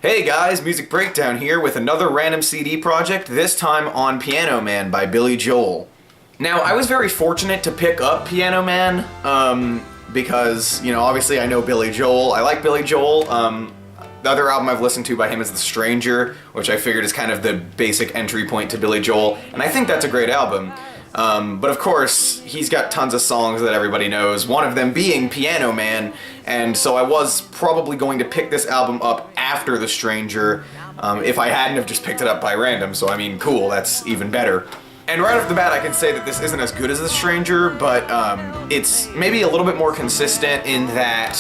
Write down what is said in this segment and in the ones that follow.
Hey guys, Music Breakdown here with another random CD project, this time on Piano Man by Billy Joel. Now, I was very fortunate to pick up Piano Man, because, obviously I know Billy Joel. I like Billy Joel. The other album I've listened to by him is The Stranger, which I figured is kind of the basic entry point to Billy Joel, and I think that's a great album. But of course, he's got tons of songs that everybody knows, one of them being Piano Man, and so I was probably going to pick this album up after The Stranger, if I hadn't have just picked it up by random, so I mean, cool, that's even better. And right off the bat, I can say that this isn't as good as The Stranger, but it's maybe a little bit more consistent in that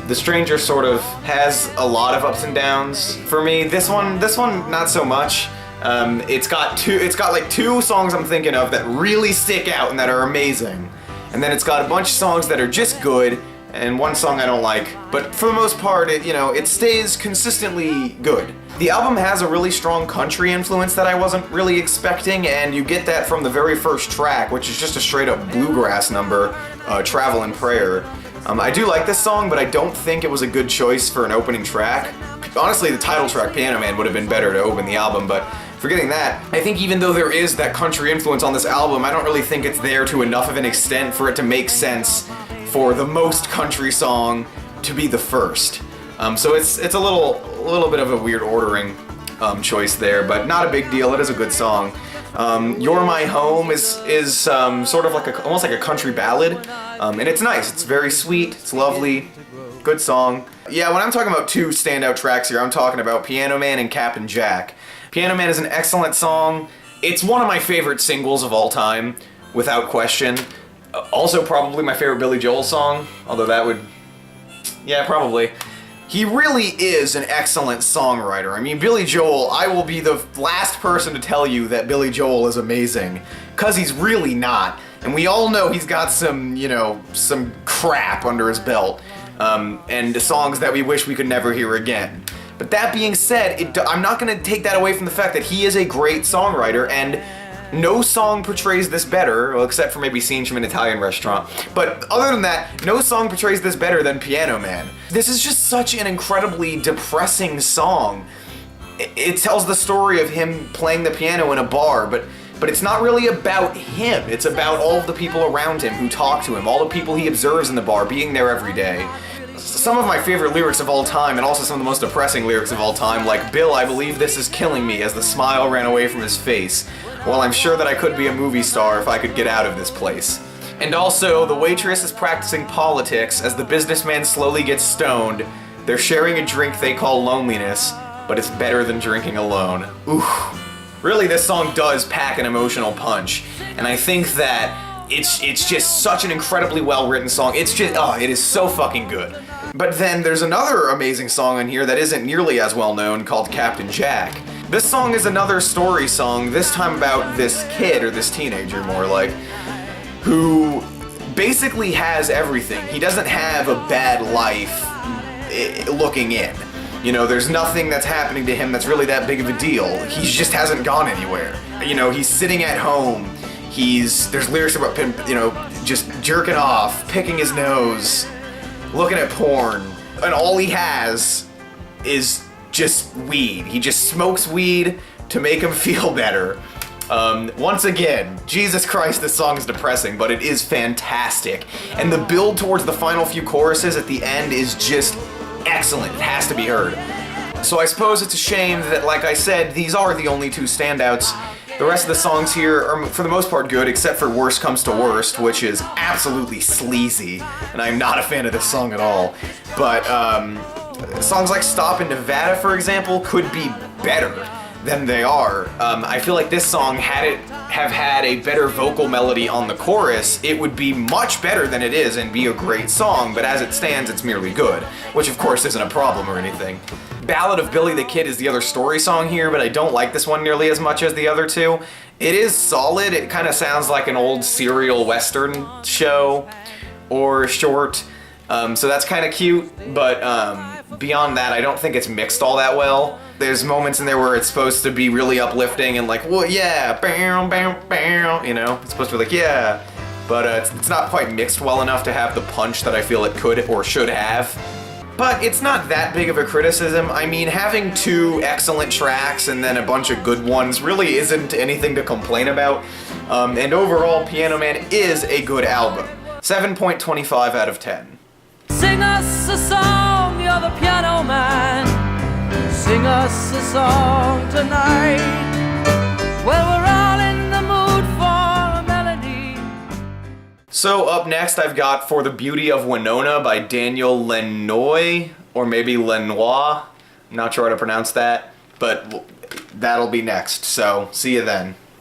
The Stranger sort of has a lot of ups and downs for me. This one, not so much. It's got like two songs I'm thinking of that really stick out and that are amazing. And then it's got a bunch of songs that are just good, and one song I don't like. But for the most part, it stays consistently good. The album has a really strong country influence that I wasn't really expecting, and you get that from the very first track, which is just a straight up bluegrass number, Travelin' Prayer. I do like this song, but I don't think it was a good choice for an opening track. Honestly, the title track, Piano Man, would have been better to open the album, but forgetting that, I think even though there is that country influence on this album, I don't really think it's there to enough of an extent for it to make sense for the most country song to be the first. So it's a little bit of a weird ordering choice there, but not a big deal. It is a good song. You're My Home is sort of like almost like a country ballad, and it's nice. It's very sweet. It's lovely. Good song. Yeah, when I'm talking about two standout tracks here, I'm talking about Piano Man and Captain Jack. Piano Man is an excellent song. It's one of my favorite singles of all time, without question. Also probably my favorite Billy Joel song, although that would... yeah, probably. He really is an excellent songwriter. I mean, Billy Joel, I will be the last person to tell you that Billy Joel is amazing, because he's really not. And we all know he's got some, some crap under his belt, and songs that we wish we could never hear again. But that being said, I'm not going to take that away from the fact that he is a great songwriter, and no song portrays this better, well, except for maybe Scenes from an Italian Restaurant. But other than that, no song portrays this better than Piano Man. This is just such an incredibly depressing song. It tells the story of him playing the piano in a bar, but it's not really about him. It's about all of the people around him who talk to him, all the people he observes in the bar, being there every day. Some of my favorite lyrics of all time, and also some of the most depressing lyrics of all time, like, "Bill, I believe this is killing me," as the smile ran away from his face. "Well, I'm sure that I could be a movie star if I could get out of this place." And also, "The waitress is practicing politics as the businessman slowly gets stoned. They're sharing a drink they call loneliness, but it's better than drinking alone." Ooh. Really, this song does pack an emotional punch, and I think that it's just such an incredibly well-written song. It's just, it is so fucking good. But then there's another amazing song in here that isn't nearly as well-known, called Captain Jack. This song is another story song, this time about this kid, or this teenager more like, who basically has everything. He doesn't have a bad life looking in. There's nothing that's happening to him that's really that big of a deal. He just hasn't gone anywhere. He's sitting at home. There's lyrics about him, just jerking off, picking his nose, looking at porn, and all he has is just weed. He just smokes weed to make him feel better. Once again, Jesus Christ, this song is depressing, but it is fantastic. And the build towards the final few choruses at the end is just excellent. It has to be heard. So I suppose it's a shame that, like I said, these are the only two standouts. The rest of the songs here are, for the most part, good, except for Worst Comes to Worst, which is absolutely sleazy, and I'm not a fan of this song at all. But songs like Stop in Nevada, for example, could be better than they are. I feel like this song, have had a better vocal melody on the chorus, it would be much better than it is and be a great song, but as it stands, it's merely good, which of course isn't a problem or anything. Ballad of Billy the Kid is the other story song here, but I don't like this one nearly as much as the other two. It is solid. It kind of sounds like an old serial western show or short, so that's kind of cute, but beyond that, I don't think it's mixed all that well. There's moments in there where it's supposed to be really uplifting and like, well, yeah, bam, bam, bam, it's supposed to be like, yeah, but it's not quite mixed well enough to have the punch that I feel it could or should have. But it's not that big of a criticism. I mean, having 2 excellent tracks and then a bunch of good ones really isn't anything to complain about. And overall, Piano Man is a good album. 7.25 out of 10. Sing us a song, you're the piano man. Sing us a song tonight. Well, we're all in the mood for a melody. So up next I've got For the Beauty of Winona by Daniel Lanois, or maybe Lanois. I'm not sure how to pronounce that, but that'll be next, so see you then.